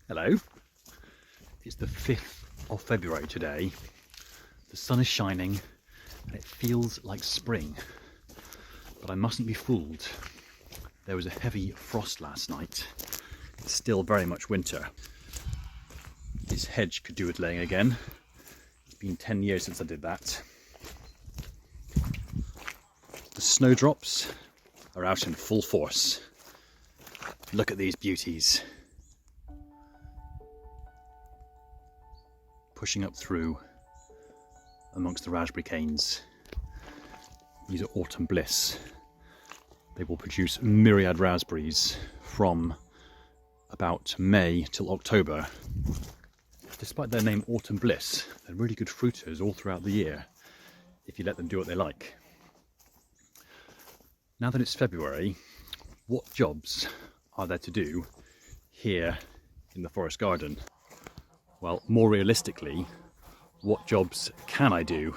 Hello, it's the 5th of February today. The sun is shining and it feels like spring, but I mustn't be fooled. There was a heavy frost last night. It's still very much winter. This hedge could do with laying again. It's been 10 years since I did that. The snowdrops are out in full force. Look at these beauties. Pushing up through amongst the raspberry canes. These are autumn bliss. They will produce myriad raspberries from about May till October. Despite their name autumn bliss, they're really good fruiters all throughout the year if you let them do what they like. Now that it's February, what jobs are there to do here in the forest garden? Well, more realistically, what jobs can I do?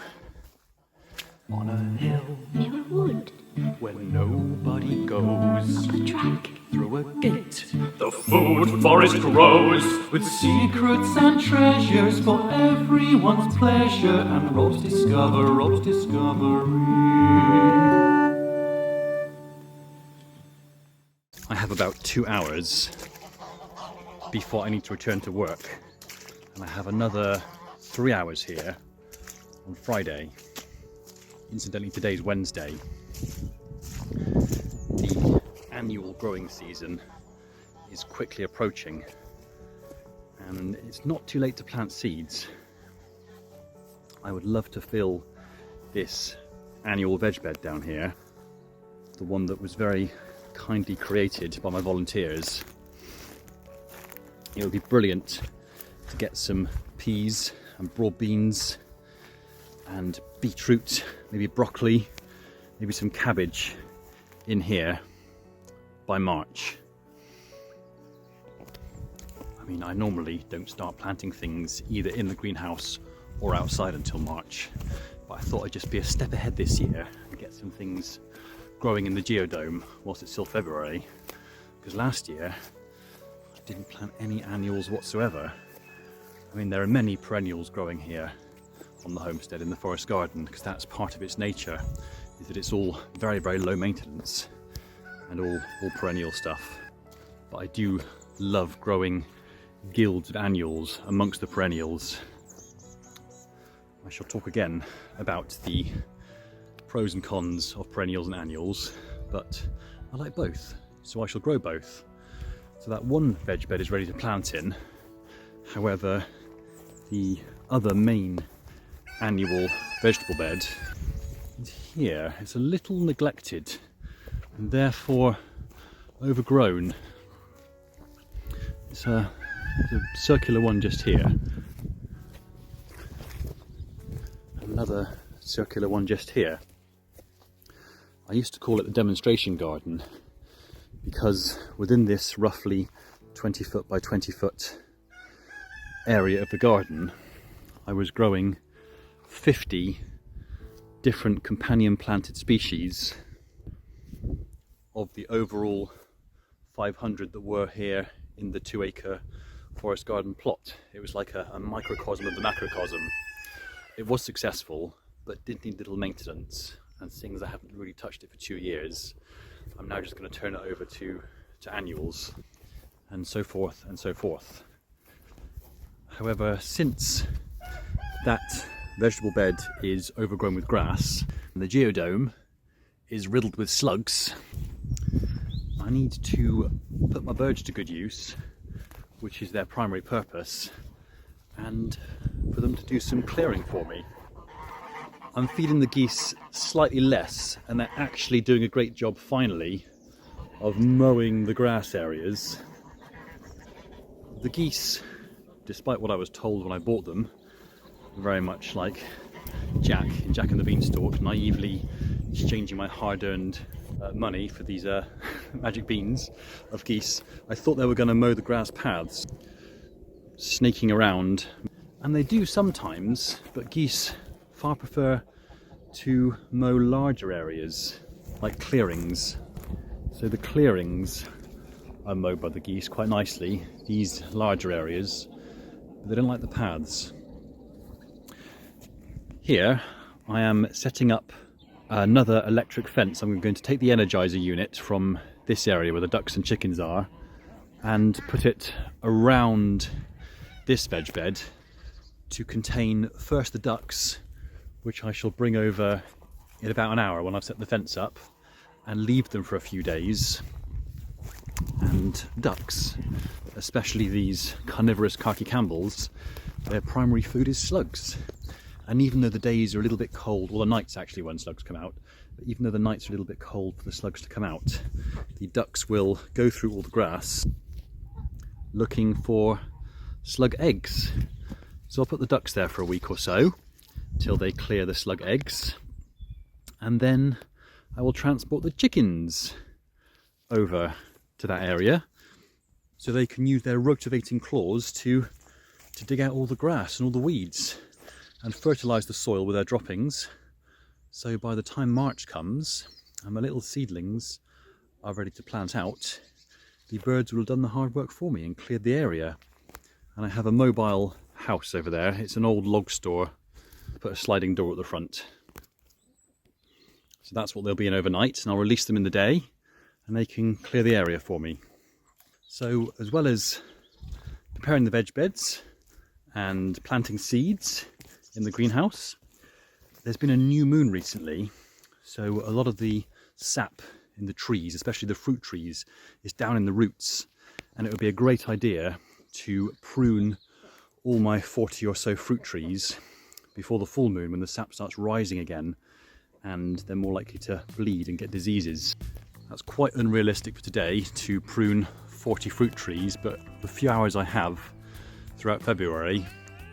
On a hill near a wood, where nobody goes, up a track, through a gate, The food forest grows with secrets and treasures for everyone's pleasure and Rob's discovery. I have about 2 hours before I need to return to work, and I have another 3 hours here on Friday. Incidentally, today's Wednesday. The annual growing season is quickly approaching, and it's not too late to plant seeds. I would love to fill this annual veg bed down here, the one that was very kindly created by my volunteers. It would be brilliant to get some peas and broad beans and beetroot, maybe broccoli, maybe some cabbage in here by March. I mean, I normally don't start planting things either in the greenhouse or outside until March, but I thought I'd just be a step ahead this year and get some things growing in the geodome whilst it's still February, because last year I didn't plant any annuals whatsoever. I mean, there are many perennials growing here on the homestead in the forest garden, because that's part of its nature, is that it's all very, very low maintenance and all perennial stuff. But I do love growing guilds of annuals amongst the perennials. I shall talk again about the pros and cons of perennials and annuals, but I like both, so I shall grow both. So that one veg bed is ready to plant in. However, the other main annual vegetable bed is here. It's a little neglected and therefore overgrown. It's a circular one just here. Another circular one just here. I used to call it the demonstration garden because within this roughly 20 foot by 20 foot area of the garden, I was growing 50 different companion planted species of the overall 500 that were here in the 2-acre forest garden plot. It was like a microcosm of the macrocosm. It was successful, but did need little maintenance, and seeing as I haven't really touched it for 2 years, I'm now just going to turn it over to annuals, and so forth and so forth. However, since that vegetable bed is overgrown with grass and the geodome is riddled with slugs, I need to put my birds to good use, which is their primary purpose, and for them to do some clearing for me. I'm feeding the geese slightly less, and they're actually doing a great job finally of mowing the grass areas. The geese, despite what I was told when I bought them, very much like Jack in Jack and the Beanstalk, naively exchanging my hard-earned money for these magic beans of geese. I thought they were going to mow the grass paths, snaking around, and they do sometimes, but geese far prefer to mow larger areas like clearings. So the clearings are mowed by the geese quite nicely, these larger areas, but they don't like the paths. Here I am setting up another electric fence. I'm going to take the energizer unit from this area where the ducks and chickens are and put it around this veg bed to contain first the ducks, which I shall bring over in about an hour when I've set the fence up, and leave them for a few days. And ducks, especially these carnivorous khaki Campbells, their primary food is slugs. And even though the days are a little bit cold, well, the nights actually when slugs come out, but even though the nights are a little bit cold for the slugs to come out, the ducks will go through all the grass looking for slug eggs. So I'll put the ducks there for a week or so till they clear the slug eggs, and then I will transport the chickens over to that area so they can use their rotivating claws to dig out all the grass and all the weeds and fertilise the soil with their droppings. So by the time March comes and my little seedlings are ready to plant out, the birds will have done the hard work for me and cleared the area. And I have a mobile house over there. It's an old log store. Put a sliding door at the front. So that's what they'll be in overnight, and I'll release them in the day and they can clear the area for me. So as well as preparing the veg beds and planting seeds in the greenhouse, there's been a new moon recently, so a lot of the sap in the trees, especially the fruit trees, is down in the roots, and it would be a great idea to prune all my 40 or so fruit trees before the full moon, when the sap starts rising again and they're more likely to bleed and get diseases. That's quite unrealistic for today to prune 40 fruit trees, but the few hours I have throughout February,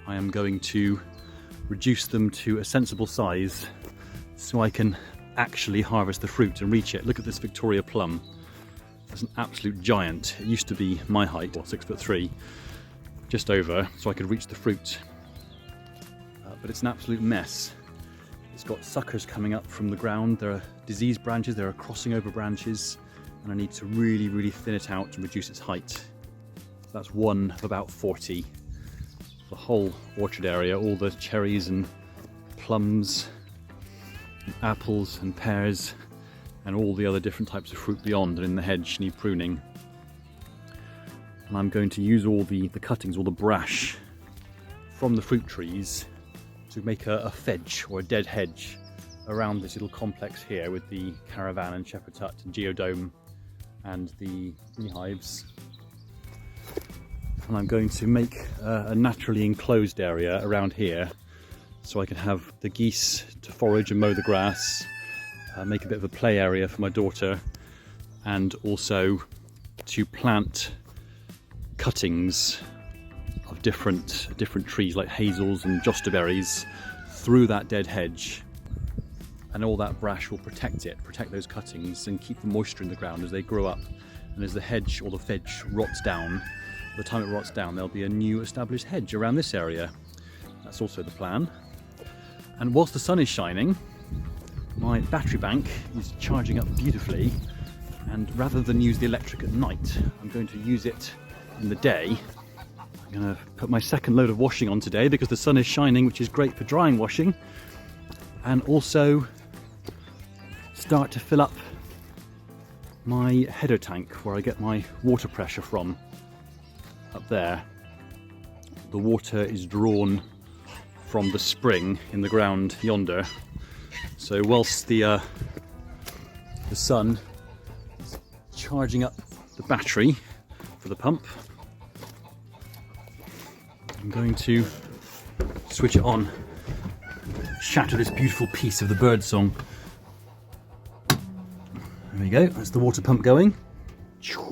I am going to reduce them to a sensible size so I can actually harvest the fruit and reach it. Look at this Victoria plum. It's an absolute giant. It used to be my height, or 6'3", just over, so I could reach the fruit. But it's an absolute mess. It's got suckers coming up from the ground. There are diseased branches, there are crossing over branches, and I need to really, really thin it out and reduce its height. So that's one of about 40. The whole orchard area, all the cherries and plums, and apples and pears, and all the other different types of fruit beyond and in the hedge need pruning. And I'm going to use all the cuttings, all the brash from the fruit trees to make a fedge, or a dead hedge, around this little complex here with the caravan and shepherd's hut and geodome and the beehives. And I'm going to make a naturally enclosed area around here so I can have the geese to forage and mow the grass, make a bit of a play area for my daughter, and also to plant cuttings of different trees like hazels and jostaberries through that dead hedge, and all that brash will protect those cuttings and keep the moisture in the ground as they grow up. And as the hedge or the fedge rots down, by the time it rots down, there'll be a new established hedge around this area. That's also the plan. And whilst the sun is shining, my battery bank is charging up beautifully, and rather than use the electric at night, I'm going to use it in the day. I'm going to put my second load of washing on today because the sun is shining, which is great for drying washing, and also start to fill up my header tank where I get my water pressure from. Up there, the water is drawn from the spring in the ground yonder. So whilst the sun is charging up the battery for the pump, I'm going to switch it on, shatter this beautiful piece of the bird song. There we go, that's the water pump going. Squish,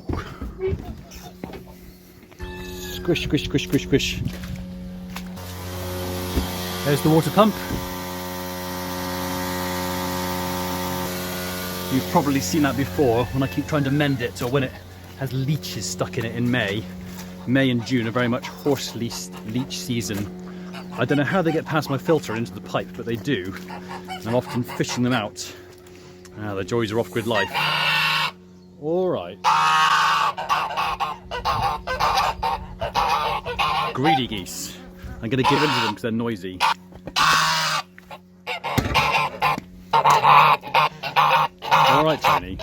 squish, squish, squish, squish. There's the water pump. You've probably seen that before when I keep trying to mend it, or when it has leeches stuck in it in May. May and June are very much horse leech season. I don't know how they get past my filter into the pipe, but they do. And I'm often fishing them out. The joys of off-grid life. All right. Greedy geese. I'm going to give in to them because they're noisy. Alright, Tony.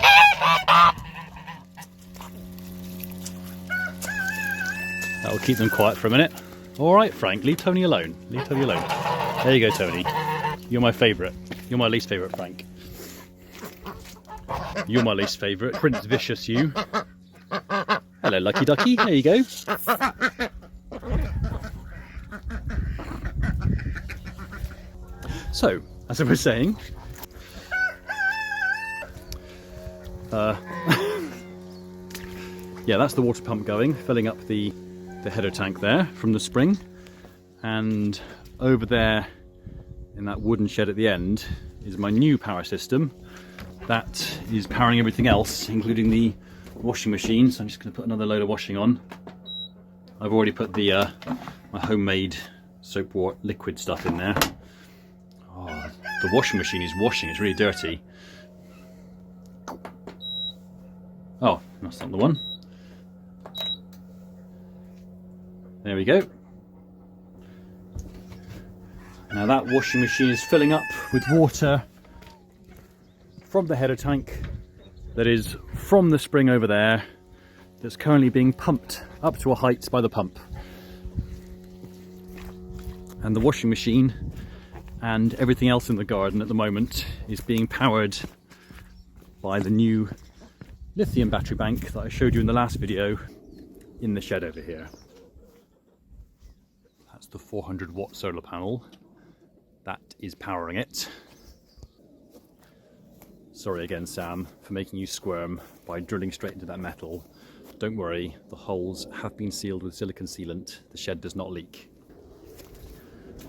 That'll keep them quiet for a minute. Alright, Frank, leave Tony alone. Leave Tony alone. There you go, Tony. You're my favourite. You're my least favourite, Frank. You're my least favourite. Prince Vicious, you. Hello, Lucky Ducky. There you go. So, as I was saying, yeah, that's the water pump going, filling up the header tank there from the spring, and over there in that wooden shed at the end is my new power system that is powering everything else, including the washing machine. So I'm just going to put another load of washing on. I've already put the my homemade soap water liquid stuff in there. Oh, the washing machine is washing, it's really dirty. Oh, that's not the one. There we go. Now that washing machine is filling up with water from the header tank that is from the spring over there, that's currently being pumped up to a height by the pump. And the washing machine and everything else in the garden at the moment is being powered by the new lithium battery bank that I showed you in the last video in the shed over here. That's the 400-watt solar panel that is powering it. Sorry again, Sam, for making you squirm by drilling straight into that metal. Don't worry, the holes have been sealed with silicone sealant. The shed does not leak.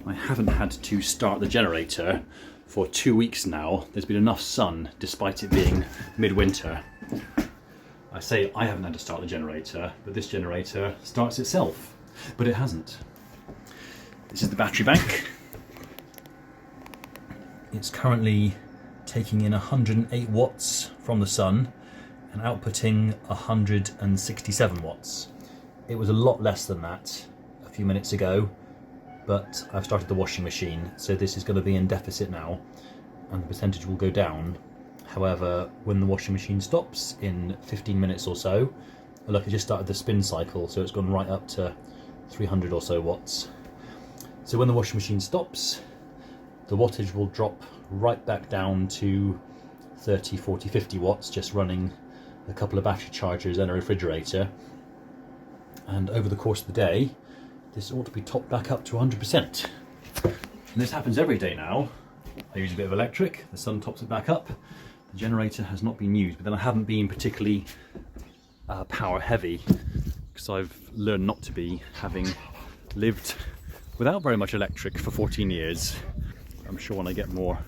I haven't had to start the generator for 2 weeks now. There's been enough sun despite it being midwinter. I say I haven't had to start the generator, but this generator starts itself, but it hasn't. This is the battery bank. It's currently taking in 108 watts from the sun and outputting 167 watts. It was a lot less than that a few minutes ago, but I've started the washing machine, so this is going to be in deficit now and the percentage will go down. However, when the washing machine stops in 15 minutes or so, look, it just started the spin cycle, so it's gone right up to 300 or so watts. So when the washing machine stops, the wattage will drop right back down to 30, 40, 50 watts, just running a couple of battery chargers and a refrigerator. And over the course of the day, this ought to be topped back up to 100%. And this happens every day now. I use a bit of electric, the sun tops it back up. The generator has not been used, but then I haven't been particularly power heavy because I've learned not to be, having lived without very much electric for 14 years. I'm sure when I get more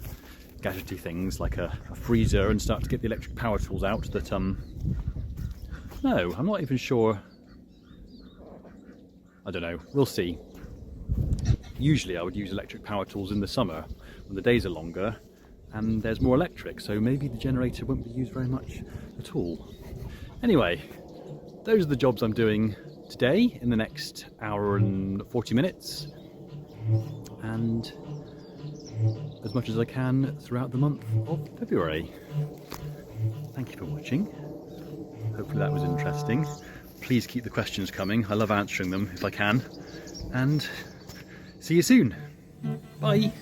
gadgety things like a freezer and start to get the electric power tools out that no, I'm not even sure. I don't know, we'll see. Usually I would use electric power tools in the summer when the days are longer and there's more electric, so maybe the generator won't be used very much at all. Anyway, those are the jobs I'm doing today in the next hour and 40 minutes, and as much as I can throughout the month of February. Thank you for watching. Hopefully that was interesting. Please keep the questions coming. I love answering them if I can. And see you soon. Bye.